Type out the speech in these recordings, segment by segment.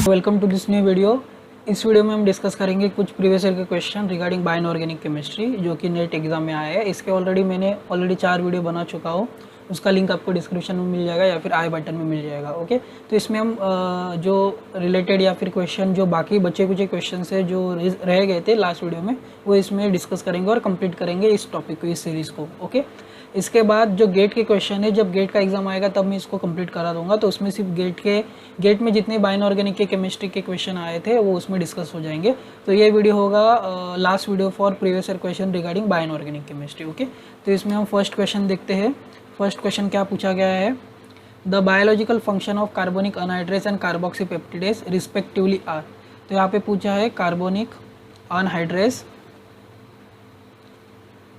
Welcome to this new video. इस वीडियो में हम डिस्कस करेंगे कुछ प्रीवियस ईयर के question regarding bio inorganic chemistry जो कि नेट एग्जाम में आया है। इसके मैंने ऑलरेडी 4 वीडियो बना चुका हूँ, उसका लिंक आपको डिस्क्रिप्शन में मिल जाएगा या फिर आई बटन में मिल जाएगा। ओके, तो इसमें हम जो रिलेटेड या फिर क्वेश्चन जो बाकी बचे कुछ क्वेश्चन है जो रह गए थे लास्ट वीडियो में, वो इसमें डिस्कस करेंगे और कंप्लीट करेंगे इस टॉपिक को, इस सीरीज़ को। ओके, इसके बाद जो गेट के क्वेश्चन है, जब गेट का एग्जाम आएगा तब मैं इसको कंप्लीट करा दूंगा। तो उसमें सिर्फ गेट में जितने बायो इनऑर्गेनिक के केमिस्ट्री के क्वेश्चन आए थे वो उसमें डिस्कस हो जाएंगे। तो ये वीडियो होगा last video for previous year question regarding bio inorganic chemistry. Okay, तो इसमें हम फर्स्ट क्वेश्चन देखते हैं। फर्स्ट क्वेश्चन क्या पूछा गया है, the biological function of carbonic anhydrase and carboxypeptidase respectively are. तो यहाँ पे पूछा है carbonic anhydrase,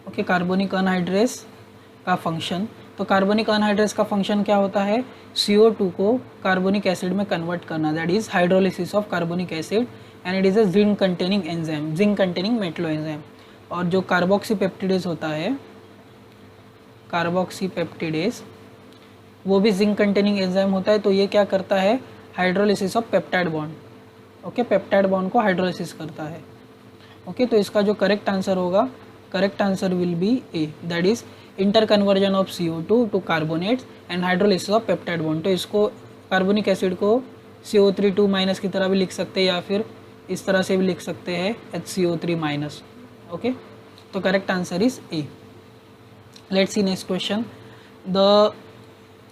okay, carbonic anhydrase का फंक्शन। तो कार्बोनिक अनहाइड्रेस का फंक्शन क्या होता है, CO2 को कार्बोनिक एसिड में कन्वर्ट करना, that is hydrolysis of carbonic acid and it is a zinc containing enzyme, zinc containing metalloenzyme. और जो कार्बोक्सीपेप्टिडेज होता है, कार्बोक्सीपेप्टिडेज, वो भी जिंक कंटेनिंग एंजाइम होता है। तो ये क्या करता है, hydrolysis of peptide bond, okay, peptide bond को हाइड्रोलिसिस करता है। ओके, तो इसका जो करेक्ट आंसर होगा, correct answer will be A, that is interconversion of CO2 to carbonates and hydrolysis of peptide bond. तो इसको कार्बोनिक एसिड को CO3 - की तरह भी लिख सकते हैं या फिर इस तरह से भी लिख सकते हैं HCO3-। ओके, तो correct answer is A. Let's see next question, the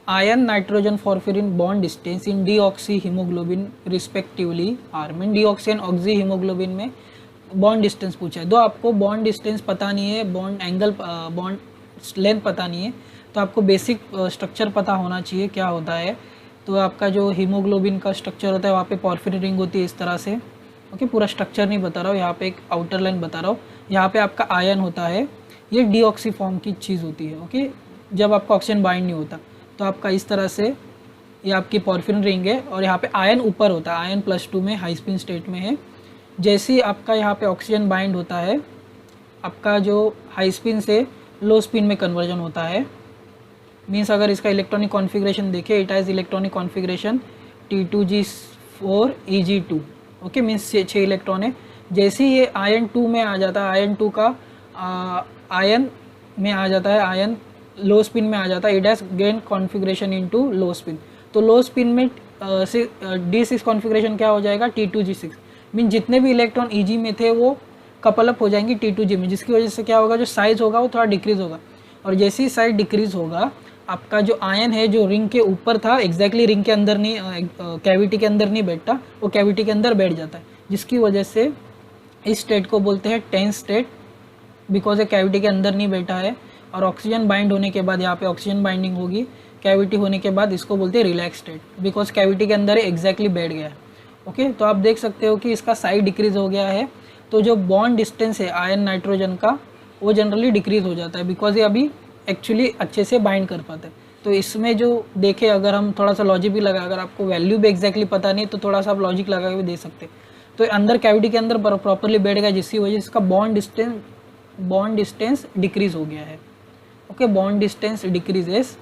iron nitrogen porphyrin bond distance in deoxy haemoglobin respectively are. Mean deoxy and oxy haemoglobin में बॉन्ड डिस्टेंस पूछा है। दो आपको बॉन्ड डिस्टेंस पता नहीं है, बॉन्ड एंगल, बॉन्ड लेंथ पता नहीं है, तो आपको बेसिक स्ट्रक्चर पता होना चाहिए क्या होता है। तो आपका जो हीमोग्लोबिन का स्ट्रक्चर होता है, वहाँ पे पॉर्फिरिन रिंग होती है इस तरह से। ओके, पूरा स्ट्रक्चर नहीं बता रहा हूँ, यहाँ पे एक आउटर लाइन बता रहा हूँ। यहाँ पे आपका आयन होता है, ये डीऑक्सी फॉर्म की चीज़ होती है। ओके, जब आपका ऑक्सीजन बाइंड नहीं होता तो आपका इस तरह से ये आपकी पॉर्फिरिन रिंग है और यहाँ पे आयन ऊपर होता है, आयन +2 में हाई स्पिन स्टेट में है। जैसे ही आपका यहाँ पे ऑक्सीजन बाइंड होता है, आपका जो हाई स्पिन से लो स्पिन में कन्वर्जन होता है। मीन्स अगर इसका इलेक्ट्रॉनिक कॉन्फ़िगरेशन देखें, it has electronic configuration T2G4 Eg2। Okay, means 6 electron है। जैसे ही ये आयन 2 में आ जाता है, आयन 2 का आयन में आ जाता है, आयन लो स्पिन में आ जाता है, it has gain configuration into low spin. तो लो स्पिन में D6 कॉन्फ़िगरेशन क्या हो जाएगा, T2G6। मीन जितने भी इलेक्ट्रॉन Eg में थे वो कपल अप हो जाएंगी T2G में, जिसकी वजह से क्या होगा, जो साइज होगा वो थोड़ा डिक्रीज होगा। और जैसे ही साइज डिक्रीज होगा, आपका जो आयन है जो रिंग के ऊपर था, एग्जैक्टली रिंग के अंदर नहीं, कैविटी के अंदर नहीं बैठता, वो कैविटी के अंदर बैठ जाता है, जिसकी वजह से इस स्टेट को बोलते हैं टेंस स्टेट, बिकॉज ये कैविटी के अंदर नहीं बैठा है। और ऑक्सीजन बाइंड होने के बाद यहाँ पे ऑक्सीजन बाइंडिंग होगी, कैविटी होने के बाद इसको बोलते हैं रिलैक्स स्टेट, बिकॉज कैविटी के अंदर एग्जैक्टली बैठ गया है। ओके, तो आप देख सकते हो कि इसका साइज डिक्रीज हो गया है। तो जो बॉन्ड डिस्टेंस है आयन नाइट्रोजन का, वो जनरली डिक्रीज हो जाता है, बिकॉज ये अभी एक्चुअली अच्छे से बाइंड कर पाते हैं। तो इसमें जो देखे, अगर हम थोड़ा सा लॉजिक भी लगा, अगर आपको वैल्यू भी एग्जैक्टली पता नहीं तो थोड़ा सा आप लॉजिक लगा के भी दे सकते। तो अंदर कैविटी के अंदर प्रॉपरली बैठ गया, जिसकी वजह से इसका बॉन्ड डिस्टेंस डिक्रीज हो गया है। Okay, bond distance decreases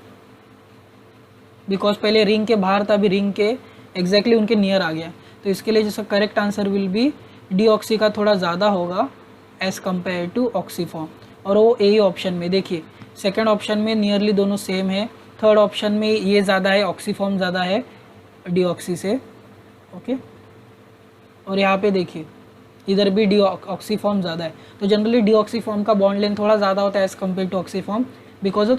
because पहले रिंग के बाहर था, अभी रिंग के एग्जैक्टली उनके नियर आ गया। तो इसके लिए जिसका correct answer will be deoxy का थोड़ा ज़्यादा होगा as compare to oxy form. और वो ए ऑप्शन में देखिए, सेकंड ऑप्शन में नियरली दोनों सेम है, थर्ड ऑप्शन में ये ज़्यादा है, ऑक्सी फॉर्म ज़्यादा है डीऑक्सी से। ओके, और यहाँ पे देखिए इधर भी डीऑक्सी फॉर्म ज़्यादा है। तो जनरली डीऑक्सी फॉर्म का बॉन्ड लेंथ थोड़ा ज़्यादा होता है as compare to oxy form, because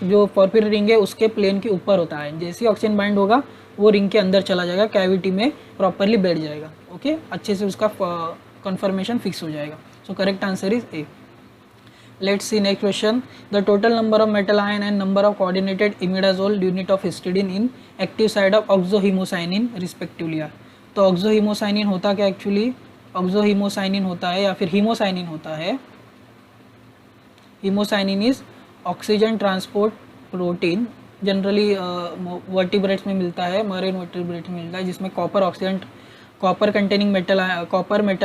जो पॉर्फिरिन रिंग है उसके प्लेन के ऊपर होता है। जैसे ही ऑक्सीजन बाइंड होगा वो रिंग के अंदर चला जाएगा, कैविटी में प्रॉपरली बैठ जाएगा। ओके, अच्छे से उसका कन्फर्मेशन फिक्स हो जाएगा। So correct answer is A. Let's see next question, the total number of metal ion and number of coordinated imidazole unit of histidine in active side of oxyhaemocyanin respectively are. तो oxyhaemocyanin होता क्या actually, ऑक्सोहीमोसाइनिन होता है या फिर haemocyanin होता है। Haemocyanin is oxygen transport protein, generally vertebrates में मिलता है, मरीन वर्टिब्रेट्स में मिलता है, जिसमें copper containing metal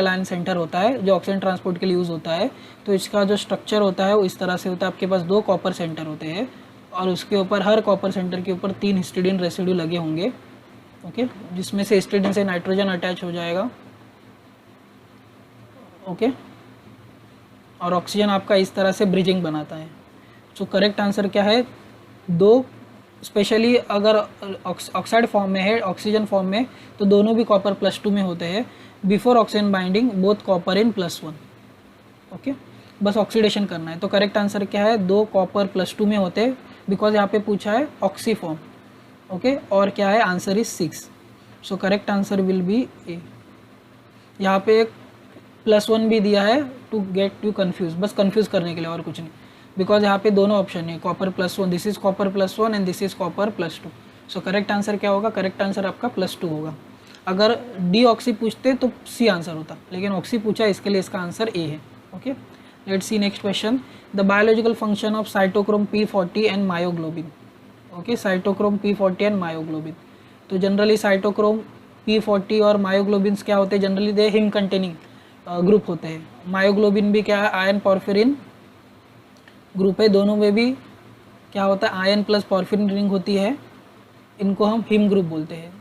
ion centre होता है जो ऑक्सीजन ट्रांसपोर्ट के लिए यूज़ होता है। तो इसका जो स्ट्रक्चर होता है वो इस तरह से होता है, आपके पास 2 कॉपर सेंटर होते हैं और उसके ऊपर, हर कॉपर सेंटर के ऊपर 3 हिस्टिडीन रेसिड्यू लगे होंगे। ओके, जिसमें से हिस्टिडीन से नाइट्रोजन अटैच हो जाएगा, ओके, और ऑक्सीजन आपका इस तरह से ब्रिजिंग बनाता है। सो करेक्ट आंसर क्या है, दो, स्पेशली अगर ऑक्साइड फॉर्म में है, ऑक्सीजन फॉर्म में, तो दोनों भी कॉपर +2 में होते हैं। Before oxygen binding both copper इन +1, ओके, बस ऑक्सीडेशन करना है। तो करेक्ट आंसर क्या है, दो कॉपर +2 में होते हैं, बिकॉज यहाँ पे पूछा है ऑक्सी फॉर्म, ओके, और क्या है, answer is 6। So correct answer will be A. यहाँ पे एक +1 भी दिया है टू गेट यू कन्फ्यूज, बस कन्फ्यूज करने के लिए, और कुछ नहीं, बिकॉज यहाँ पे दोनों ऑप्शन है, copper +1, this is copper +1 and this is copper +2। So correct answer क्या होगा, करेक्ट आंसर आपका +2 होगा। अगर डी ऑक्सी पूछते तो सी आंसर होता, लेकिन ऑक्सी पूछा, इसके लिए इसका आंसर ए है। Okay, let's see next question, the biological function of cytochrome P40 and myoglobin. Okay, cytochrome P40 and myoglobin. तो जनरली साइटोक्रोम P40 और मायोग्लोबिन्स क्या होते हैं, generally they him containing group होते हैं। मायोग्लोबिन भी क्या है, आयन पॉर्फिरिन ग्रुप है, दोनों में भी क्या होता है, आयन प्लस पॉर्फिरिन रिंग होती है, इनको हम हिम ग्रुप बोलते हैं।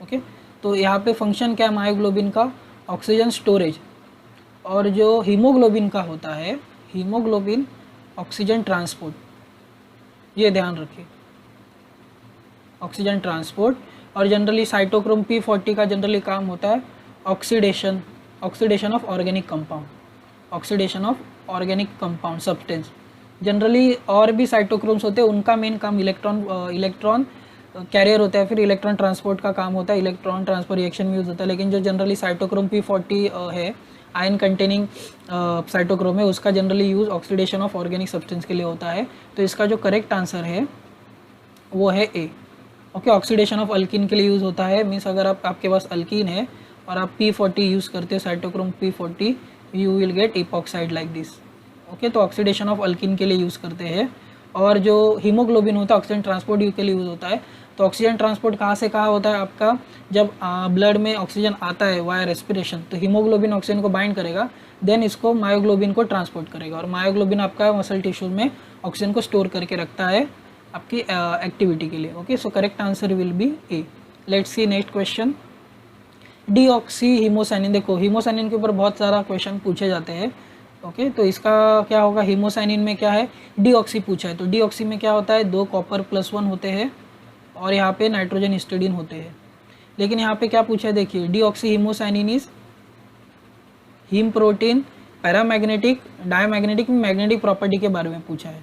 ओके, तो यहाँ पे फंक्शन क्या है मायोग्लोबिन का, ऑक्सीजन स्टोरेज, और जो हीमोग्लोबिन का होता है, हीमोग्लोबिन ऑक्सीजन ट्रांसपोर्ट, ये ध्यान रखिए, ऑक्सीजन ट्रांसपोर्ट। और जनरली साइटोक्रोम P40 का जनरली काम होता है oxidation, oxidation of organic compound, oxidation of organic compound substance. Generally और भी साइटोक्रोम्स होते हैं, उनका मेन काम इलेक्ट्रॉन कैरियर होता है, फिर इलेक्ट्रॉन ट्रांसपोर्ट का काम होता है, इलेक्ट्रॉन ट्रांसफर रिएक्शन में यूज होता है। लेकिन जो जनरली साइटोक्रोम P40 है, आयन कंटेनिंग साइटोक्रोम है, उसका generally use oxidation of organic substance के लिए होता है। तो इसका जो करेक्ट आंसर है वो है ए। ओके, ऑक्सीडेशन ऑफ अल्कीन के लिए यूज़ होता है, मीन्स अगर आपके पास अल्कीन है और आप P40 यूज़ करते हो, cytochrome P40, you will get epoxide like this. Okay, तो ऑक्सीडेशन ऑफ अल्कीन के लिए यूज़ करते हैं। और जो हीमोग्लोबिन होता है ऑक्सीजन ट्रांसपोर्ट के लिए यूज़ होता है। तो ऑक्सीजन ट्रांसपोर्ट कहाँ से कहाँ होता है आपका, जब ब्लड में ऑक्सीजन आता है वाया रेस्पिरेशन, तो हीमोग्लोबिन ऑक्सीजन को बाइंड करेगा, देन इसको मायोग्लोबिन को ट्रांसपोर्ट करेगा, और मायोग्लोबिन आपका मसल टिश्यू में ऑक्सीजन को स्टोर करके रखता है आपकी एक्टिविटी के लिए। Okay, so correct answer will be A. Let's see next question, deoxy haemocyanin. देखो हीमोसाइनिन के ऊपर बहुत सारा क्वेश्चन पूछे जाते हैं। ओके, तो इसका क्या होगा, हीमोसाइनिन में क्या है, डीऑक्सी पूछा है, तो डीऑक्सी में क्या होता है, दो कॉपर +1 होते हैं, और यहाँ पे नाइट्रोजन हिस्टिडीन होते हैं। लेकिन यहाँ पे क्या पूछा है, देखिए, deoxy haemocyanin is haem protein, paramagnetic, diamagnetic, magnetic property के बारे में पूछा है।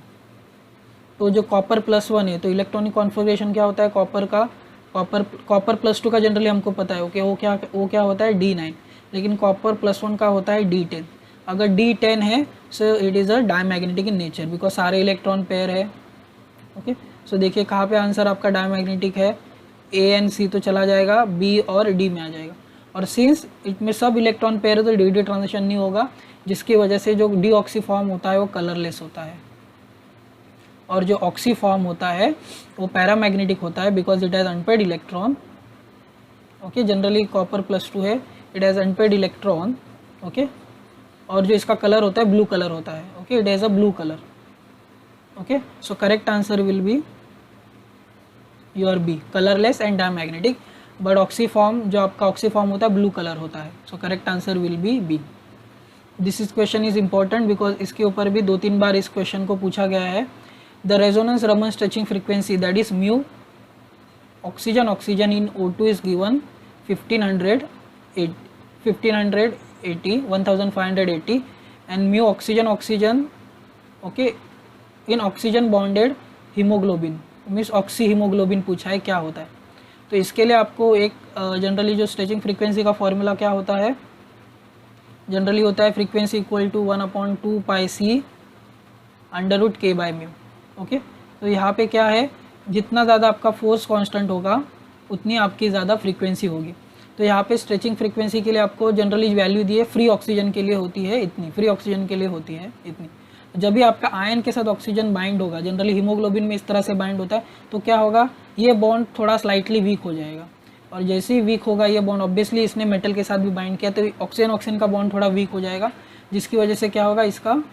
तो जो कॉपर +1 है, तो इलेक्ट्रॉनिक कॉन्फ़िगरेशन क्या होता है कॉपर का, कॉपर +2 का जनरली हमको पता है। ओके, वो क्या होता है D9, लेकिन कॉपर +1 का होता है D10। अगर D10 है सो it is a diamagnetic in nature, because सारे इलेक्ट्रॉन पेयर है। ओके, सो देखिए कहाँ पे आंसर आपका डायमैग्नेटिक है, A एंड C तो चला जाएगा, B और D में आ जाएगा। और सिंस इसमें सब इलेक्ट्रॉन पेयर है तो D ट्रांजिशन नहीं होगा, जिसकी वजह से जो डीऑक्सी फॉर्म होता है वो कलरलेस होता है, और जो ऑक्सी फॉर्म होता है वो पैरामैग्नेटिक होता है, because it has unpaired electron. Okay, generally copper +2 है, it has unpaired electron. Okay, और जो इसका कलर होता है ब्लू कलर होता है। Okay, it has a blue colour. Okay, so correct answer will be your B, colourless and diamagnetic. But oxy form, जो आपका ऑक्सी फॉर्म होता है ब्लू कलर होता है। So correct answer will be B. This is question is important because इसके ऊपर भी 2-3 बार इस क्वेश्चन को पूछा गया है। The resonance Raman stretching frequency, that is mu oxygen in O2 is given 1580 and mu oxygen okay in oxygen bonded hemoglobin means oxy hemoglobin पूछा है क्या होता है। तो इसके लिए आपको एक जनरली जो स्ट्रेचिंग फ्रीक्वेंसी का फॉर्मूला क्या होता है, जनरली होता है frequency equal to 1/2 pi c √k/μ। Okay, तो यहाँ पे क्या है, जितना ज़्यादा आपका फोर्स कांस्टेंट होगा उतनी आपकी ज़्यादा फ्रीक्वेंसी होगी। तो यहाँ पे स्ट्रेचिंग फ्रीक्वेंसी के लिए आपको जनरली वैल्यू दी है, फ्री ऑक्सीजन के लिए होती है इतनी, फ्री ऑक्सीजन के लिए होती है इतनी। जब भी आपका आयन के साथ ऑक्सीजन बाइंड होगा, जनरली हीमोग्लोबिन में इस तरह से बाइंड होता है, तो क्या होगा, ये बॉन्ड थोड़ा स्लाइटली वीक हो जाएगा, और जैसे ही वीक होगा ये बॉन्ड, ऑब्वियसली इसने मेटल के साथ भी बाइंड किया, तो ऑक्सीजन का बॉन्ड थोड़ा वीक हो जाएगा, जिसकी वजह से क्या होगा, इसका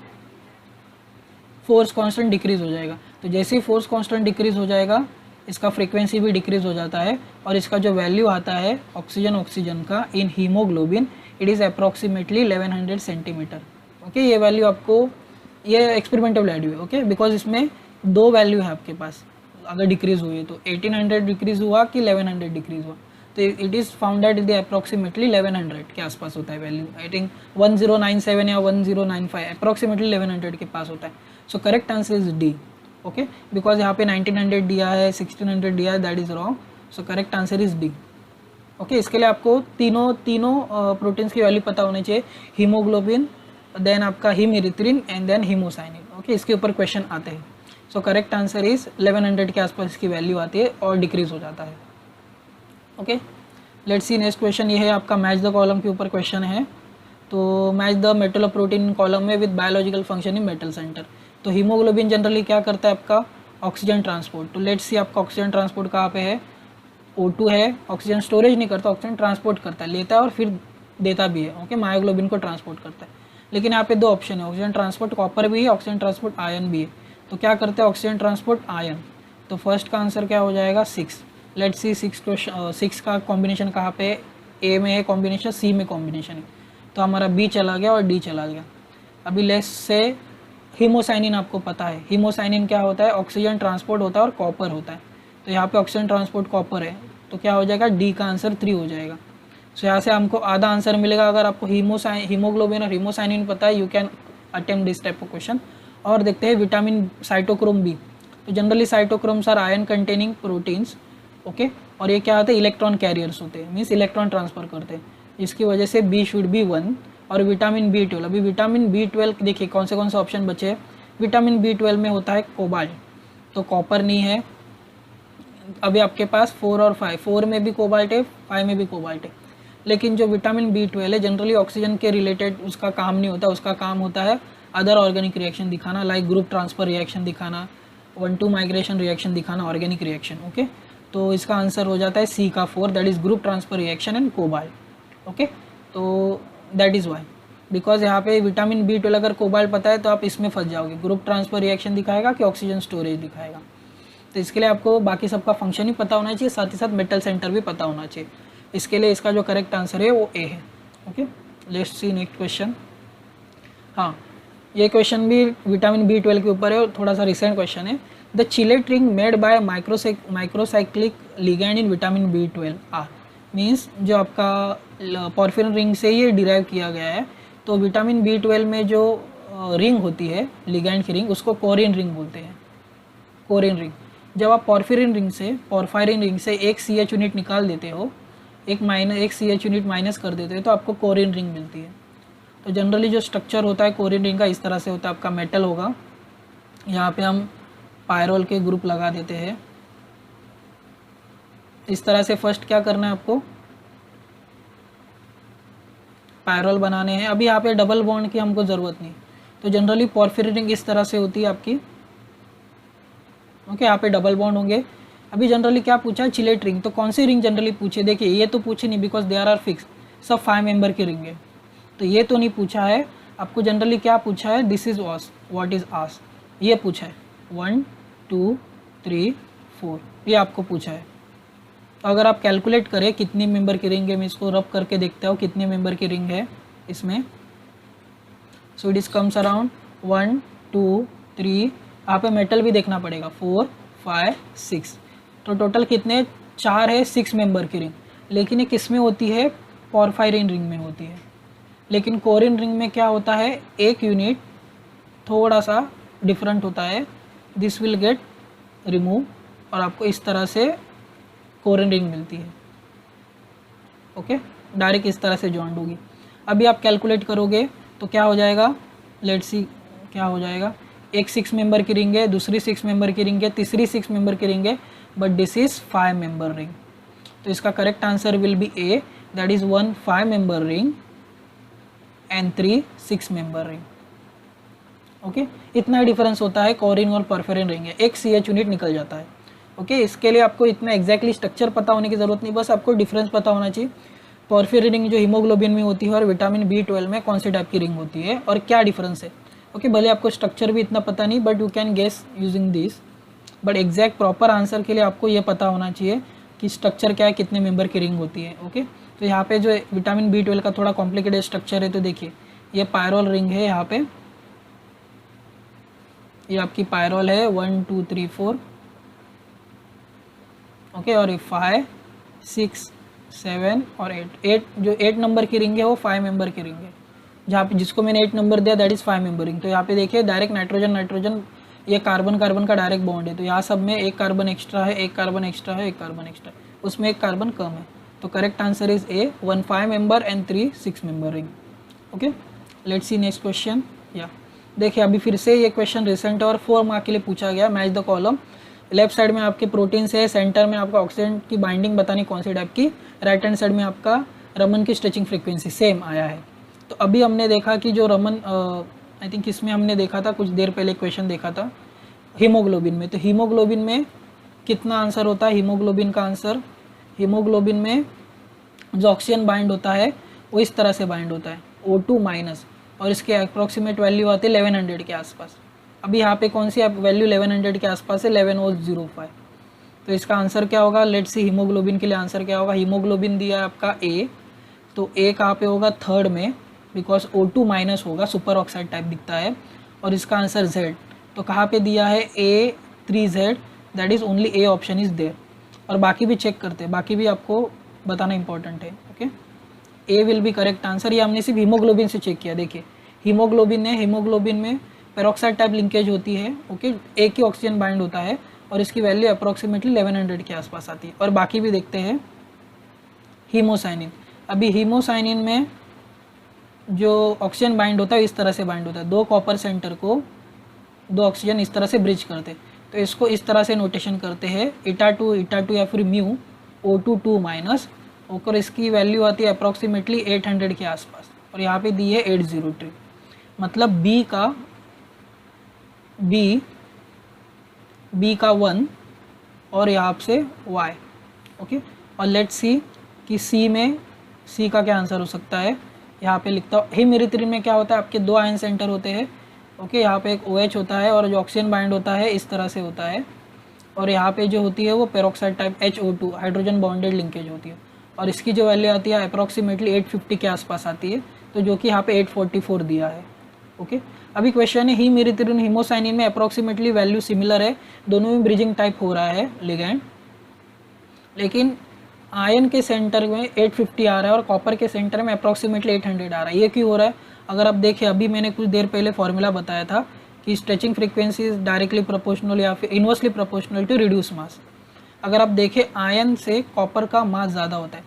फोर्स कांस्टेंट डिक्रीज हो जाएगा। तो जैसे ही फोर्स कांस्टेंट डिक्रीज हो जाएगा इसका फ्रीक्वेंसी भी डिक्रीज हो जाता है और इसका जो वैल्यू आता है ऑक्सीजन का in haemoglobin, it is approximately 1100 centimetre. Okay, ये वैल्यू आपको, ये एक्सपेरिमेंटल वैल्यू है। ओके, बिकॉज इसमें दो वैल्यू है आपके पास, अगर डिक्रीज हुई तो 1800 डिक्रीज हुआ कि 1100 डिक्रीज हुआ, तो it is found that the approximately 1100 के आसपास होता है वैल्यू। आई थिंक 1097 या 1095 अप्रॉक्सीमेटली 1100 के पास होता है। So correct answer is D. Okay, because यहाँ पे 1900 दिया है, 1600 दिया है, that is wrong. So correct answer is D. Okay, इसके लिए आपको तीनों प्रोटीन्स की वैल्यू पता होनी चाहिए, हीमोग्लोबिन, देन आपका हीमएरिथ्रिन एंड देन हीमोसाइनिन। ओके, इसके ऊपर क्वेश्चन आते हैं। सो करेक्ट आंसर इज 1100 के आसपास इसकी वैल्यू आती है और डिक्रीज हो जाता है। Okay, let's see next question. ये है आपका मैच द कॉलम के ऊपर क्वेश्चन है। तो match the metal of protein column में with biological function in metal centre. तो हीमोग्लोबिन जनरली क्या करता है आपका, ऑक्सीजन ट्रांसपोर्ट। तो लेट्स सी आपका ऑक्सीजन ट्रांसपोर्ट कहाँ पे है, O2 है, ऑक्सीजन स्टोरेज नहीं करता, ऑक्सीजन ट्रांसपोर्ट करता है, लेता है और फिर देता भी है। ओके, मायोग्लोबिन को ट्रांसपोर्ट करता है। लेकिन यहाँ पे दो ऑप्शन है, ऑक्सीजन ट्रांसपोर्ट कॉपर भी है, ऑक्सीजन ट्रांसपोर्ट आयन भी है। तो क्या करते हैं ऑक्सीजन ट्रांसपोर्ट आयन। तो फर्स्ट का आंसर क्या हो जाएगा 6। लेट्स सी 6 का कॉम्बिनेशन कहाँ पे, ए में है कॉम्बिनेशन, सी में कॉम्बिनेशन है, तो हमारा बी चला गया और डी चला गया। अभी लेट्स से हीमोसाइनिन आपको पता है, हीमोसाइनिन क्या होता है, ऑक्सीजन ट्रांसपोर्ट होता है और कॉपर होता है। तो यहाँ पे ऑक्सीजन ट्रांसपोर्ट कॉपर है, तो क्या हो जाएगा, डी का आंसर 3 हो जाएगा। सो यहाँ से हमको आधा आंसर मिलेगा। अगर आपको हीमोग्लोबिन और हीमोसाइनिन पता है, you can attempt this type of question. और देखते हैं विटामिन साइटोक्रोम बी। तो generally cytochromes are ion containing proteins. Okay, और ये क्या होते हैं, इलेक्ट्रॉन कैरियर्स होते हैं, मीन्स इलेक्ट्रॉन ट्रांसफर करते हैं, इसकी वजह से बी शुड बी 1। और विटामिन B12, अभी विटामिन B12 देखिए कौन से ऑप्शन बचे हैं। विटामिन B12 में होता है कोबाल्ट, तो कॉपर नहीं है। अभी आपके पास 4 और 5, 4 में भी कोबाल्ट है, 5 में भी कोबाल्ट है। लेकिन जो विटामिन B12 है जनरली ऑक्सीजन के रिलेटेड उसका काम नहीं होता, उसका काम होता है अदर ऑर्गेनिक रिएक्शन दिखाना, लाइक ग्रुप ट्रांसफर रिएक्शन दिखाना, 1-2 माइग्रेशन रिएक्शन दिखाना, ऑर्गेनिक रिएक्शन। ओके, तो इसका आंसर हो जाता है सी का 4, that is group transfer reaction and cobalt. Okay, तो दैट इज़ वाई, बिकॉज यहाँ पे विटामिन B12 अगर कोबाल्ट पता है तो आप इसमें फंस जाओगे, ग्रुप ट्रांसफर रिएक्शन दिखाएगा कि ऑक्सीजन स्टोरेज दिखाएगा। तो इसके लिए आपको बाकी सबका फंक्शन ही पता होना चाहिए, साथ ही साथ मेटल सेंटर भी पता होना चाहिए। इसके लिए इसका जो करेक्ट आंसर है वो ए है। Okay, let's see next question. हाँ, ये क्वेश्चन भी विटामिन B12 के ऊपर है, थोड़ा सा रिसेंट क्वेश्चन है। The chelate ring made by macrocyclic ligand in vitamin B12 are, means जो आपका पॉर्फिरिन रिंग से ये डिराइव किया गया है। तो विटामिन B12 में जो रिंग होती है लिगैंड की रिंग, उसको कोरिन रिंग बोलते हैं, कोरिन रिंग। जब आप पॉर्फिरिन रिंग से एक CH यूनिट निकाल देते हो, एक CH यूनिट माइनस कर देते हो, तो आपको कोरिन रिंग मिलती है। तो जनरली जो स्ट्रक्चर होता है कोरिन रिंग का इस तरह से होता है, आपका मेटल होगा, यहाँ पे हम पायरोल के ग्रुप लगा देते हैं इस तरह से। फर्स्ट क्या करना है आपको, पायरोल बनाने हैं। अभी यहाँ पे डबल बॉन्ड की हमको ज़रूरत नहीं, तो जनरली पॉर्फिरिन रिंग इस तरह से होती है आपकी। ओके, यहाँ पे डबल बॉन्ड होंगे। अभी जनरली क्या पूछा है, चिलेट रिंग, तो कौन सी रिंग जनरली पूछे, देखिए ये तो पूछे नहीं बिकॉज दे आर फिक्स, सब 5 मेंबर की रिंग है, तो ये तो नहीं पूछा है। आपको जनरली क्या पूछा है, दिस इज ऑस, व्हाट इज आस, ये पूछा है। 1 2 3 4 ये आपको पूछा है। तो अगर आप कैलकुलेट करें कितनी मेंबर की रिंग है, मैं इसको रब करके देखता हूँ कितने मेंबर की रिंग है इसमें। So it is comes around 1 2 3, यहाँ पे मेटल भी देखना पड़ेगा, 4 5 6, तो टोटल कितने 4 है 6 मेंबर की रिंग। लेकिन ये किस में होती है, पॉर्फायरिन रिंग में होती है। लेकिन कोरिन रिंग में क्या होता है, एक यूनिट थोड़ा सा डिफरेंट होता है, दिस विल गेट रिमूव और आपको इस तरह से कोरिन रिंग मिलती है। ओके, डायरेक्ट इस तरह से जॉइंट होगी। अभी आप कैलकुलेट करोगे तो क्या हो जाएगा, लेट्स सी क्या हो जाएगा, एक 6 मेंबर की रिंग है, दूसरी 6 मेंबर की रिंग है, तीसरी 6 मेंबर की रिंग है, but this is 5 member ring. तो इसका correct answer will be A, that is 1 5 member ring and 3 6 member ring. Okay, इतना डिफरेंस होता है कोरिन और परफेरिन रिंग है, एक CH यूनिट निकल जाता है। ओके, इसके लिए आपको इतना एग्जैक्टली स्ट्रक्चर पता होने की ज़रूरत नहीं, बस आपको डिफरेंस पता होना चाहिए। पॉर्फिरिन रिंग जो हीमोग्लोबिन में होती है और विटामिन B12 में कौन सी टाइप की रिंग होती है और क्या डिफरेंस है। ओके, भले आपको स्ट्रक्चर भी इतना पता नहीं, but you can guess using this but exact proper answer के लिए आपको ये पता होना चाहिए कि स्ट्रक्चर क्या है, कितने मेंबर की रिंग होती है। ओके, तो यहाँ पे जो विटामिन B12 का थोड़ा कॉम्प्लिकेटेड स्ट्रक्चर है, तो देखिए ये पायरोल रिंग है, यहाँ पे ये आपकी पायरोल है 1 2 3 4, ओके, और ये 5 6 7 और 8 जो 8 नंबर की रिंग है वो 5 मेंबर की रिंग है, जहाँ पे जिसको मैंने 8 नंबर दिया दैट इज़ 5 मेंबर रिंग। तो यहाँ पे देखिए डायरेक्ट नाइट्रोजन नाइट्रोजन, ये कार्बन कार्बन का डायरेक्ट बॉन्ड है, तो यहाँ सब में एक कार्बन एक्स्ट्रा है, एक कार्बन एक्स्ट्रा है, एक कार्बन एक्स्ट्रा, उसमें एक कार्बन कम है। तो correct answer is A, 1 5 member and 3 6 member ring. Okay, let's see next question. या देखिए अभी फिर से ये क्वेश्चन रिसेंट और 4 मार्क के लिए पूछा गया। Match the column, left side में आपके प्रोटीन है, सेंटर में आपका ऑक्सीजन की बाइंडिंग बतानी कौन सी टाइप की, राइट हैंड साइड में आपका रमन की स्ट्रेचिंग फ्रीक्वेंसी सेम आया है। तो अभी हमने देखा कि जो रमन आई थिंक इसमें हमने देखा था कुछ देर पहले क्वेश्चन देखा था हीमोग्लोबिन में, तो हीमोग्लोबिन में कितना आंसर होता है, हीमोग्लोबिन का आंसर, हीमोग्लोबिन में जो ऑक्सीजन बाइंड होता है वो इस तरह से बाइंड होता है O2 माइनस, और इसके अप्रॉक्सीमेट वैल्यू आती है 1100 के आसपास। अभी यहाँ पे कौन सी वैल्यू 1100 के आसपास है, 1105। तो इसका आंसर क्या होगा, लेट्स सी हीमोग्लोबिन के लिए आंसर क्या होगा। हीमोग्लोबिन दिया है आपका A, तो A कहाँ पे होगा, थर्ड में, बिकॉज O2 माइनस होगा, सुपर ऑक्साइड टाइप दिखता है, और इसका आंसर Z, तो कहाँ पे दिया है A3Z, that is only A option is there. और बाकी भी चेक करते हैं, बाकी भी आपको बताना इंपॉर्टेंट है। Okay, A will be correct answer. ये हमने सिर्फ हीमोग्लोबिन से चेक किया, देखिए हीमोग्लोबिन है, हीमोग्लोबिन में पेरोक्साइड टाइप लिंकेज होती है। ओके, एक ही ऑक्सीजन बाइंड होता है और इसकी वैल्यू अप्रॉक्सीमेटली 1100 के आसपास आती है। और बाकी भी देखते हैं हीमोसाइनिन। अभी हीमोसाइनिन में जो ऑक्सीजन बाइंड होता है इस तरह से बाइंड होता है, दो कॉपर सेंटर को दो ऑक्सीजन इस तरह से ब्रिज करते हैं, तो इसको इस तरह से नोटेशन करते हैं ईटा टू या फिर म्यू O2 2 माइनस, और इसकी वैल्यू आती है अप्रॉक्सीमेटली 800 के आसपास, और यहाँ पे दी है 803, मतलब B का 1 और यहाँ से Y। ओके, और लेट्स सी कि C का क्या आंसर हो सकता है। यहाँ पे लिखता हूँ, हीमेरिथ्रिन में क्या होता है, आपके 2 आयन सेंटर होते हैं। ओके, यहाँ पे एक OH होता है और जो ऑक्सीजन बाइंड होता है इस तरह से होता है, और यहाँ पे जो होती है वो peroxide type HO2 hydrogen bonded linkage होती है, और इसकी जो वैल्यू आती है अप्रॉक्सीमेटली 850 के आसपास आती है, तो जो कि यहाँ पे 844 दिया है। ओके, अभी क्वेश्चन है हीमेरिथ्रिन हीमोसाइनिन में अप्रॉक्सीमेटली वैल्यू सिमिलर है, दोनों में ब्रिजिंग टाइप हो रहा है लिगैंड, लेकिन आयन के सेंटर में 850 आ रहा है और कॉपर के सेंटर में अप्रॉक्सीमेटली 800 आ रहा है। ये क्यों हो रहा है, अगर आप देखें अभी मैंने कुछ देर पहले फॉर्मूला बताया था कि stretching frequency is directly proportional या फिर inversely proportional to reduce mass. अगर आप देखें आयन से कॉपर का मास ज़्यादा होता है,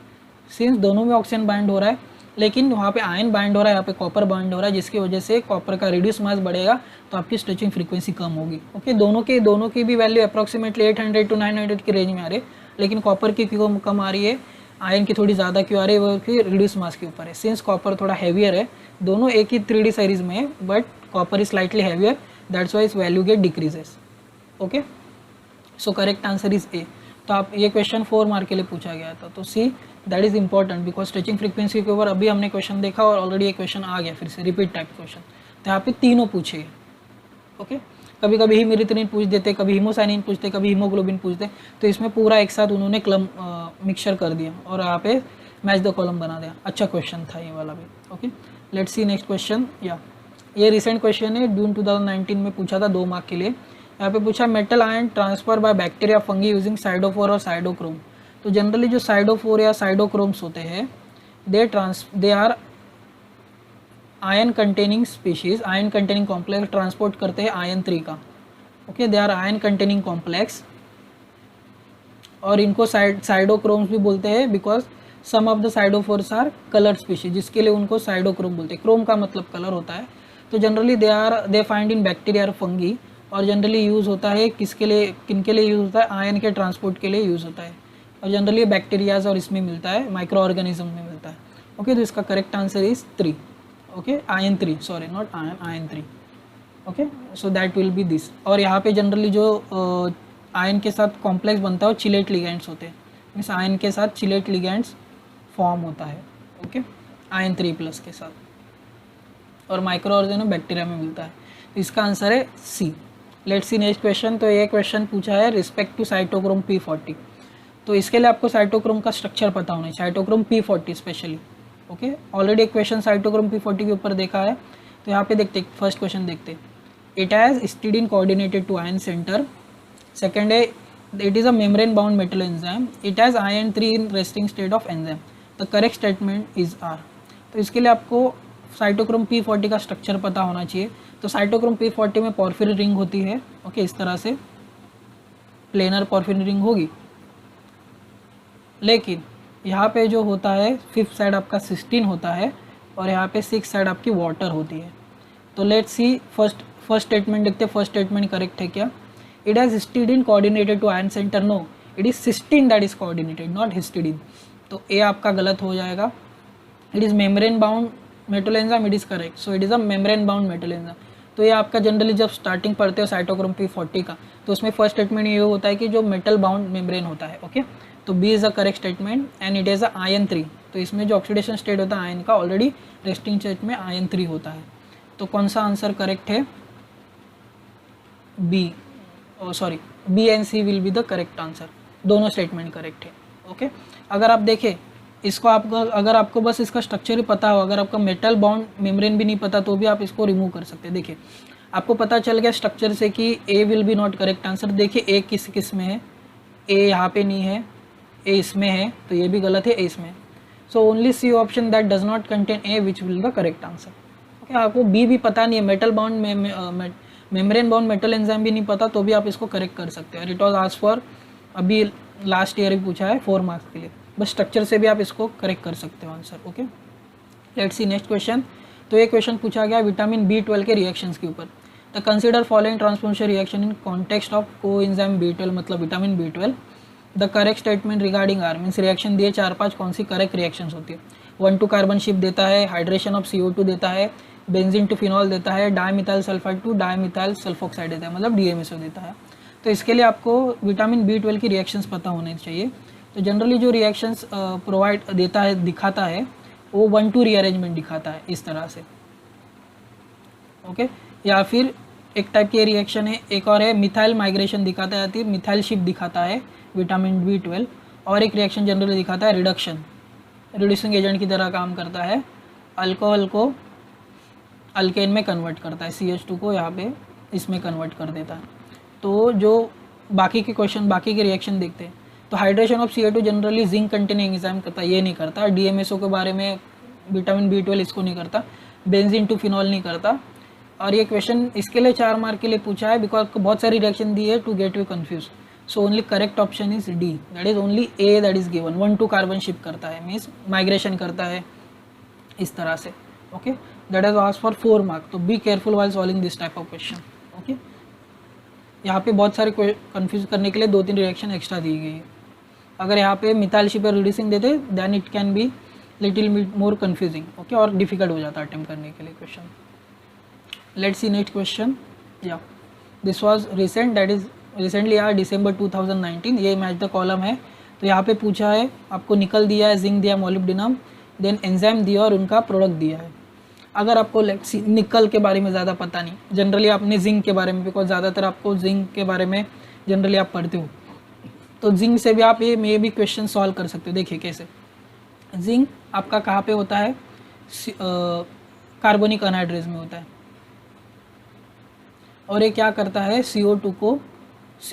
सिंस दोनों में ऑक्सीजन बाइंड हो रहा है, लेकिन वहाँ पे आयन बाइंड हो रहा है, यहाँ पे कॉपर बाइंड हो रहा है, जिसकी वजह से कॉपर का रिड्यूस मास बढ़ेगा, तो आपकी स्ट्रेचिंग फ्रीक्वेंसी कम होगी। ओके, दोनों की भी वैल्यू अप्रॉक्सीमेटली 800 to 900 की रेंज में आ रही है, लेकिन कॉपर की क्यों कम आ रही है, आयन की थोड़ी ज़्यादा क्यों आ रही है, वो कि रिड्यूस मास के ऊपर है। सिंस कॉपर थोड़ा हैवियर है, दोनों एक ही 3D सीरीज में है, but copper is slightly heavier, that's why इस value get decreases. Okay, so correct answer is A. तो आप ये क्वेश्चन 4 मार्क के लिए पूछा गया था, तो see that is important because stretching frequency के ऊपर अभी हमने क्वेश्चन देखा और ऑलरेडी ये क्वेश्चन आ गया फिर से रिपीट टाइप क्वेश्चन, तो यहाँ पे तीनों पूछे। ओके, कभी कभी हीमेरिथ्रिन पूछ देते, कभी हीमोसाइनिन पूछते, कभी हीमोग्लोबिन पूछते, तो इसमें पूरा एक साथ उन्होंने मिक्सचर कर दिया और यहाँ पे मैच द कॉलम बना दिया। अच्छा क्वेश्चन था ये वाला भी। Okay, let's see next question. या ये रिसेंट क्वेश्चन है, जून 2019 में पूछा था 2 मार्क के लिए। यहाँ पे पूछा metal ion transfer by bacteria fungi using siderophore और साइडोक्रोम। तो जनरली जो साइडोफोर या साइडोक्रोम्स होते हैं they are ion containing species, ion containing complex transport करते हैं आयन 3 का। Okay, they are ion containing complex, और इनको साइडोक्रोम्स भी बोलते हैं because some of the siderophores are colour species, जिसके लिए उनको साइडोक्रोम बोलते हैं। क्रोम का मतलब कलर होता है। तो generally they find in bacteria और फंगी, और जनरली यूज़ होता है किसके लिए, किनके लिए यूज़ होता है, आयन के ट्रांसपोर्ट के लिए यूज़ होता है, और जनरली बैक्टीरियाज और इसमें मिलता है, माइक्रो ऑर्गेनिज्म में मिलता है। ओके, तो इसका correct answer is 3। Okay, ion 3, sorry not ion 3। Okay, so that will be this. और यहाँ पे जनरली जो आयन के साथ कॉम्प्लेक्स बनता है वो चिलेट लिगेंड्स होते हैं, मीन्स आयन के साथ चिलेट लिगेंड्स फॉर्म होता है। ओके, आयन 3+ के साथ, और माइक्रो ऑर्गेनिज्म बैक्टीरिया में मिलता है। तो इसका आंसर है C. Let's see next question. तो ये क्वेश्चन पूछा है रिस्पेक्ट टू साइटोक्रोम P40। तो इसके लिए आपको साइटोक्रोम का स्ट्रक्चर पता होना है, cytochrome P40 specially. Okay, already एक क्वेश्चन साइटोक्रोम P40 के ऊपर देखा है, तो यहाँ पे देखते फर्स्ट क्वेश्चन देखते। It has histidine coordinated to ion centre. Second है it is a membrane bound metal enzyme. It has ion 3 in resting state of enzyme. The correct statement is are. तो इसके लिए आपको साइटोक्रोम P40 का structure पता होना चाहिए। तो साइटोक्रोम P40 में पॉर्फिरिन रिंग होती है। ओके, इस तरह से प्लेनर पॉर्फिरिन रिंग होगी, लेकिन यहाँ पे जो होता है 5th साइड आपका सिस्टीन होता है और यहाँ पे 6th साइड आपकी वाटर होती है। तो लेट्स सी फर्स्ट स्टेटमेंट देखते हैं, फर्स्ट स्टेटमेंट करेक्ट है क्या। It has histidine coordinated to ion centre. No, it is cysteine that is coordinated, not histidine. तो ए आपका गलत हो जाएगा। It is membrane bound metal enzyme, it is correct. So it is a membrane bound metal enzyme. तो ये आपका generally जब starting पढ़ते हो साइटोक्रोम P40 का, तो उसमें फर्स्ट स्टेटमेंट ये होता है कि जो मेटल बाउंड मेम्ब्रेन होता है। ओके, तो B is a correct statement and it is a iron 3। तो इसमें जो ऑक्सीडेशन स्टेट होता है आयन का, ऑलरेडी रेस्टिंग स्टेट में आयन 3 होता है। तो कौन सा आंसर करेक्ट है? B, sorry, B and C will be the correct answer. दोनों स्टेटमेंट करेक्ट है। ओके, अगर आप देखें इसको, अगर आपको बस इसका स्ट्रक्चर ही पता हो, अगर आपका मेटल बाउंड मेम्ब्रेन भी नहीं पता, तो भी आप इसको रिमूव कर सकते हैं। देखिए, आपको पता चल गया स्ट्रक्चर से कि A will be not correct answer. देखिए ए किस में है, ए यहाँ पे नहीं है, ए इसमें है, तो ये भी गलत है, ए इसमें। So only C option that does not contain A which will the correct answer. Okay, आपको बी भी पता नहीं है, metal bound membrane bound metal enzyme भी नहीं पता, तो भी आप इसको करेक्ट कर सकते हैं। इट वॉज आस्क्ड फॉर, अभी लास्ट ईयर भी पूछा है 4 मार्क्स के लिए। बस स्ट्रक्चर से भी आप इसको करेक्ट कर सकते हो answer. Okay, let's see next question. तो ये क्वेश्चन पूछा गया विटामिन B12 के रिएक्शंस के ऊपर। The consider following transformation reaction in context of coenzyme B12, मतलब vitamin B12। The correct statement regarding are, means reaction दिए 4-5, कौन सी करेक्ट रिएक्शंस होती है। 1 to कार्बन शिप देता है, हाइड्रेशन ऑफ CO2 देता है, बेंजीन टू फिनॉल देता है, dimethyl sulphide to dimethyl sulphoxide देता है, मतलब DMSO देता है। तो इसके लिए आपको विटामिन B12 की रिएक्शंस पता होने चाहिए। तो जनरली जो रिएक्शंस प्रोवाइड देता है, दिखाता है, वो 1-2 रीअरेंजमेंट दिखाता है इस तरह से। ओके, या फिर एक टाइप की रिएक्शन है, एक और है मिथाइल माइग्रेशन दिखाता है, मिथाइल शिप दिखाता है विटामिन B12। और एक रिएक्शन जनरली दिखाता है रिडक्शन, रिड्यूसिंग एजेंट की तरह काम करता है, अल्कोहल को अल्केन में कन्वर्ट करता है, CH2 को यहाँ पे इसमें कन्वर्ट कर देता है। तो जो बाकी के क्वेश्चन, बाकी के रिएक्शन देखते हैं, तो hydration of CO2 generally zinc containing enzyme करता है, ये नहीं करता। DMSO के बारे में विटामिन B12 इसको नहीं करता, बेंजीन टू फिनॉल नहीं करता। और ये क्वेश्चन इसके लिए 4 मार्क के लिए पूछा है, बिकॉज बहुत सारी रिएक्शन दी है to get you confuse. So only correct option is D, that is only A that is given. 1-2 carbon shift करता है, मीन्स माइग्रेशन करता है इस तरह से। Okay, that is asked for 4 mark. तो be careful while solving this type of question. Okay, यहाँ पे बहुत सारे कंफ्यूज करने के लिए 2-3 रिएक्शन एक्स्ट्रा दी गई है। अगर यहाँ पे मिथाइल शिप रिड्यूसिंग देते, then it can be little more confusing. Okay, और डिफिकल्ट हो जाता है अटेम्प्ट करने के लिए question. Let's see next question. या this was recent, that is recently आया December 2019। ये मैच द कॉलम है। तो यहाँ पे पूछा है, आपको निकल दिया है, जिंक दिया, मोलिब्डेनम, देन एंजाइम दिया और उनका प्रोडक्ट दिया है। अगर आपको निकल के बारे में ज़्यादा पता नहीं, जनरली आपने जिंक के बारे में, बिकॉज ज़्यादातर आपको जिंक के बारे में जनरली आप पढ़ते हो, तो जिंक से भी आप ये भी क्वेश्चन सॉल्व कर सकते हो। देखिए कैसे। जिंक आपका कहाँ पे होता है, कार्बोनिक अनहाइड्रेज में होता है, और ये क्या करता है, CO2 को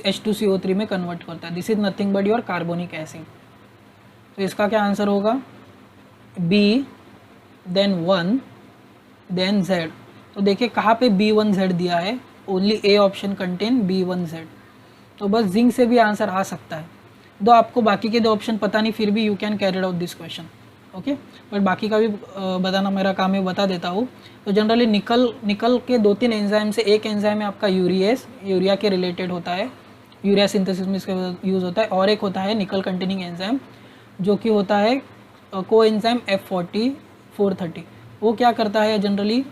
H2CO3 में कन्वर्ट करता है। This is nothing but your carbonic acid. तो इसका क्या आंसर होगा, B, देन 1, देन Z। तो देखिए कहाँ पे B1Z दिया है, only A option contain B1Z। तो बस जिंक से भी आंसर आ सकता है। दो आपको बाकी के 2 ऑप्शन पता नहीं, फिर भी you can carry out this question. Okay, but बाकी का भी बताना मेरा काम है, बता देता हूँ। तो जनरली निकल के 2-3 एंजाइम से एक एंजाइम है आपका यूरिएस, यूरिया के रिलेटेड होता है, यूरिया सिंथेसिस में इसका यूज़ होता है। और एक होता है निकल कंटेनिंग एंजाइम, जो कि होता है को एंजाइम F40 430। वो क्या करता है, जनरली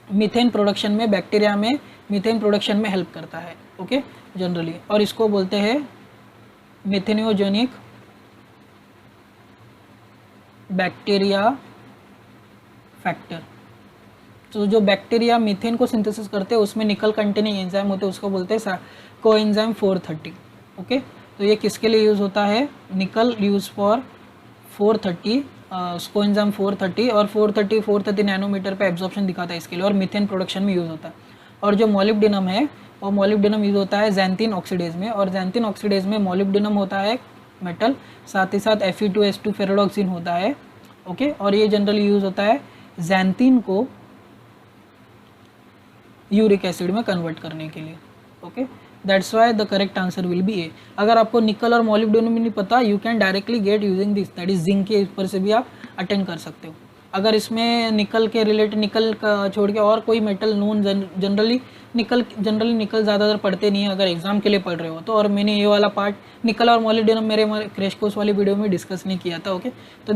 मीथेन प्रोडक्शन में, बैक्टीरिया में मीथेन प्रोडक्शन में हेल्प करता है। ओके, जनरली, और इसको बोलते हैं मेथेनोजेनिक बैक्टीरिया फैक्टर। तो जो बैक्टीरिया मीथेन को सिंथेसिस करते हैं उसमें निकल कंटेनिंग एंजाइम होते हैं, उसको बोलते हैं कोएंजाइम 430। ओके, तो ये किसके लिए यूज़ होता है? निकल यूज़ फॉर 430 कोएंजाइम 430, और 430 नैनोमीटर पे एब्जॉर्प्शन दिखाता है इसके लिए, और मीथेन प्रोडक्शन में यूज़ होता है। और जो मोलिब्डेनम है वो मोलिब्डेनम यूज़ होता है ज़ैंथिन ऑक्सीडेज में, और ज़ैंथिन ऑक्सीडेज में मोलिब्डेनम होता है मेटल, साथ ही साथ Fe2S2 फेरोडॉक्सिन होता है। ओके, और ये जनरली यूज़ होता है ज़ैंथिन को यूरिक एसिड में कन्वर्ट करने के लिए। Okay, that's why the correct answer will be A. अगर आपको निकल और मोलिब्डेनम नहीं पता, you can directly get using this, that is zinc के ऊपर से भी आप अटेंड कर सकते हो। अगर इसमें निकल के रिलेटेड, निकल का छोड़ के और कोई मेटल नोन, जनरली निकल ज़्यादातर पढ़ते नहीं है अगर एग्जाम के लिए पढ़ रहे हो तो। और मैंने ये वाला पार्ट निकल और मोलिब्डेनम मेरे क्रैश कोर्स वाली वीडियो में डिस्कस नहीं किया था। ओके, तो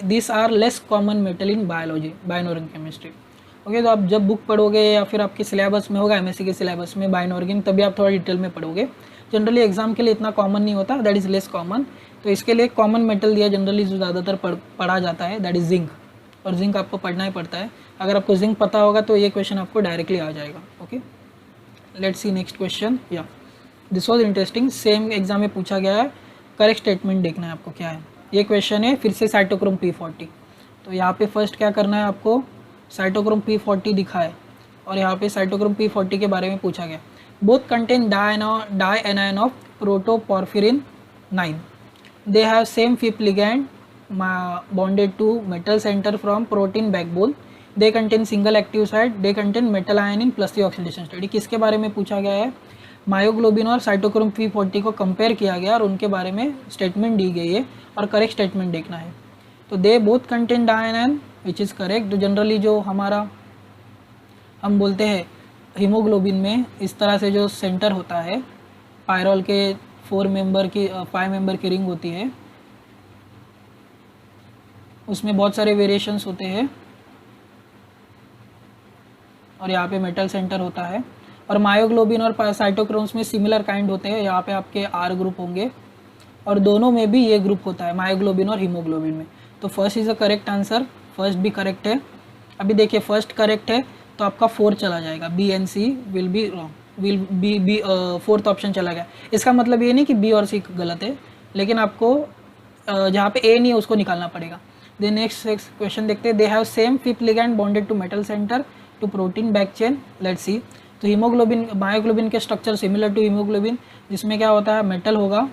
this are less common metal in biology, bioinorganic chemistry. Okay, तो आप जब बुक पढ़ोगे या फिर आपके सिलेबस में होगा, एमएससी के सिलेबस में बायोनॉर्गेनिक, तभी आप थोड़ा डिटेल में पढ़ोगे। जनरली एग्जाम के लिए इतना कॉमन नहीं होता, दैट इज़ लेस कॉमन। तो इसके लिए कॉमन मेटल दिया जनरली जो ज़्यादातर पढ़ा जाता है, दैट इज़ जिंक, और जिंक आपको पढ़ना ही पड़ता है। अगर आपको जिंक पता होगा तो ये क्वेश्चन आपको डायरेक्टली आ जाएगा। Okay, let's see next question. या this was interesting, same exam में पूछा गया है, करेक्ट स्टेटमेंट देखना है आपको क्या है। ये क्वेश्चन है फिर से साइटोक्रोम P40। तो यहाँ पे फर्स्ट क्या करना है आपको, साइटोक्रोम P40 दिखा है और यहाँ पे साइटोक्रोम P40 के बारे में पूछा गया। Both contain dianion of protoporphyrin 9, they have same fifth ligand bonded to metal center from protein backbone, they contain single active site, they contain metal ion in +3 oxidation state। किसके बारे में पूछा गया है? मायोग्लोबिन और साइटोक्रोम P40 को compare किया गया और उनके बारे में स्टेटमेंट दी गई है और करेक्ट स्टेटमेंट देखना है। तो they both contain dianion which is correct. जो जनरली जो हमारा हम बोलते हैं हीमोग्लोबिन में इस तरह से जो सेंटर होता है, पायरोल के 5 मेंबर की रिंग होती है, उसमें बहुत सारे वेरिएशंस होते हैं और यहाँ पे मेटल सेंटर होता है। और मायोग्लोबिन और साइटोक्रोम्स में सिमिलर काइंड होते हैं, यहाँ पे आपके R ग्रुप होंगे और दोनों में भी ये ग्रुप होता है, मायोग्लोबिन और हीमोग्लोबिन में। तो first is a correct answer, first भी करेक्ट है। अभी देखिए फर्स्ट करेक्ट है तो आपका 4 चला जाएगा, B and C will be wrong, will be fourth option चला गया। इसका मतलब ये नहीं कि B और C गलत है, लेकिन आपको जहाँ पे A नहीं है उसको निकालना पड़ेगा। देन नेक्स्ट क्वेश्चन देखते हैं। They have same fifth ligand bonded to metal centre to protein back chain, let's see. तो हीमोग्लोबिन, मायोग्लोबिन के स्ट्रक्चर सिमिलर टू हीमोग्लोबिन, जिसमें क्या होता है, मेटल होगा,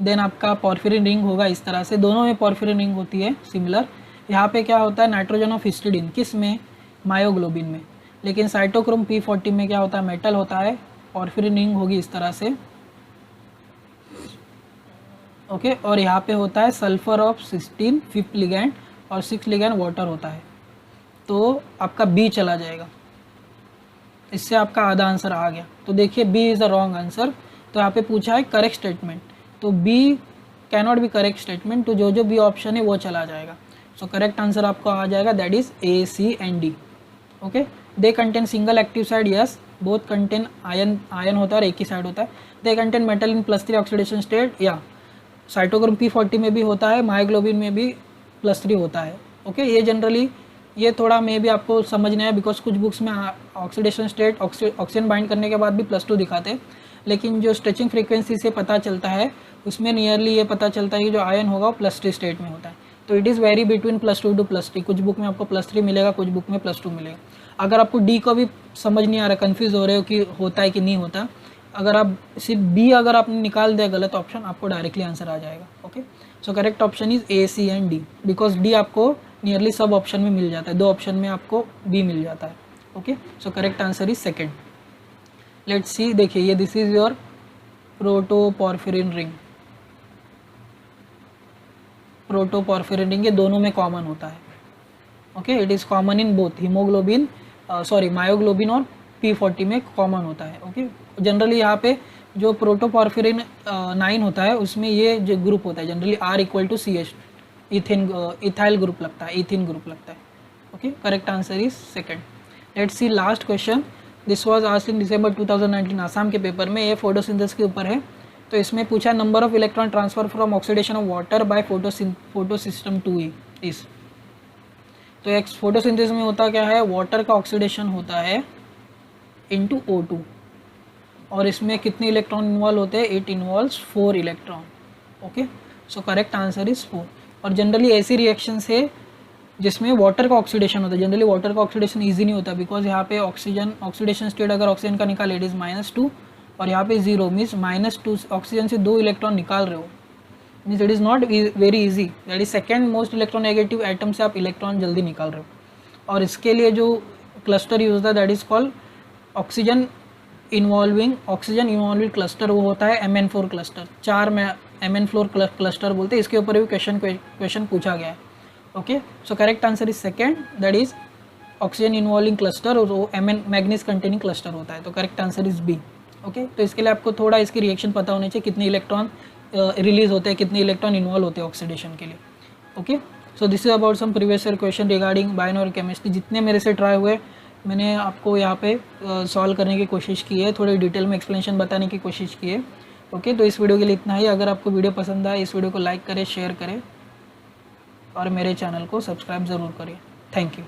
देन आपका पॉर्फिरिन रिंग होगा इस तरह से, दोनों में पॉर्फिरिन रिंग होती है सिमिलर। यहाँ पे क्या होता है, नाइट्रोजन ऑफ हिस्टिडीन, किस में, मायोग्लोबिन में। लेकिन साइटोक्रोम P40 में क्या होता है, मेटल होता है, पॉर्फिरिन रिंग होगी इस तरह से। ओके, और यहाँ पे होता है सल्फर ऑफ 16 फिफ्थ लिगैंड और 6 लिगैंड वाटर होता है। तो आपका B चला जाएगा, इससे आपका आधा आंसर आ गया। तो देखिए B is the wrong answer. तो यहाँ पे पूछा है करेक्ट स्टेटमेंट, तो B cannot be correct statement, तो जो B ऑप्शन है वो चला जाएगा। सो करेक्ट आंसर आपको आ जाएगा, that is A, C and D। Okay, they contain single active side, yes, both contain ion होता है और एक ही साइड होता है। They contain metal in +3 oxidation state, या साइटोक्रोम P40 में भी होता है, मायोग्लोबिन में भी +3 होता है। ओके, ये जनरली ये थोड़ा मे भी आपको समझना है, बिकॉज कुछ बुक्स में ऑक्सीडेशन स्टेट ऑक्सीजन बाइंड करने के बाद भी +2 दिखाते हैं, लेकिन जो स्ट्रेचिंग फ्रीक्वेंसी से पता चलता है उसमें नियरली ये पता चलता है कि जो आयन होगा वो +3 स्टेट में होता है। तो it is very between +2 to +3, कुछ बुक में आपको +3 मिलेगा, कुछ बुक में +2 मिलेगा। अगर आपको D को भी समझ नहीं आ रहा, कन्फ्यूज़ हो रहे हो कि होता है कि नहीं होता, अगर आप सिर्फ B अगर आपने निकाल दिया गलत ऑप्शन, आपको डायरेक्टली आंसर आ जाएगा। Okay, so correct option is A, C and D, because D आपको नियरली सब ऑप्शन में मिल जाता है, 2 ऑप्शन में आपको B मिल जाता है। Okay, so correct answer is second. Let's see, देखिए ये this is your protoporphyrin ring, protoporphyrin ring, ये दोनों में कॉमन होता है। Okay, it is common in both haemoglobin, myoglobin और P40 में कॉमन होता है। ओके, जनरली यहाँ पे जो प्रोटोपोर्फिरिन 9 होता है उसमें ये जो ग्रुप होता है generally R = CH, ethyl group लगता है, इथिन ग्रुप लगता है। Okay, correct answer is second. Let's see last question, this was asked in December 2019 Assam के पेपर में, ये फोटोसिंथेसिस के ऊपर है। तो इसमें पूछा number of electron transfer from oxidation of water bye photo system 2 is. तो एक फोटोसिंथेसिस में होता क्या है, वाटर का ऑक्सीडेशन होता है इनटू O2, और इसमें कितने इलेक्ट्रॉन इन्वॉल्व होते हैं, it involves 4 electron. Okay, so correct answer is 4। और जनरली ऐसी रिएक्शन है जिसमें वाटर का ऑक्सीडेशन होता है। जनरली वाटर का ऑक्सीडेशन ईजी नहीं होता, बिकॉज यहाँ पे ऑक्सीजन ऑक्सीडेशन स्टेट अगर ऑक्सीजन का निकाले इट इज़ -2, और यहाँ पे 0 मीन्स -2 ऑक्सीजन से 2 इलेक्ट्रॉन निकाल रहे हो, means it is not very easy, that is second most electronegative atom से आप इलेक्ट्रॉन जल्दी निकाल रहे हो। और इसके लिए जो क्लस्टर यूज होता है that is called oxygen involving cluster, वो होता है Mn4 क्लस्टर। 4 में Mn4 क्लस्टर बोलते हैं, इसके ऊपर भी क्वेश्चन पूछा गया है। Okay, so correct answer is second, that is oxygen involving cluster, और वो मैग्नीज कंटेनिंग क्लस्टर होता है, तो correct answer is B. Okay, तो इसके लिए आपको थोड़ा इसकी रिएक्शन पता होनी चाहिए, कितने इलेक्ट्रॉन रिलीज होते हैं, कितने इलेक्ट्रॉन इन्वॉल्व होते हैं ऑक्सीडेशन के लिए। Okay, so this is about some previous year question regarding bioinorganic chemistry. जितने मेरे से ट्राई हुए मैंने आपको यहाँ पे सॉल्व करने की कोशिश की है, थोड़ी डिटेल में एक्सप्लेनेशन बताने की कोशिश की है। ओके, तो इस वीडियो के लिए इतना ही। अगर आपको वीडियो पसंद आए इस वीडियो को लाइक करें, शेयर करें और मेरे चैनल को सब्सक्राइब ज़रूर करें। Thank you.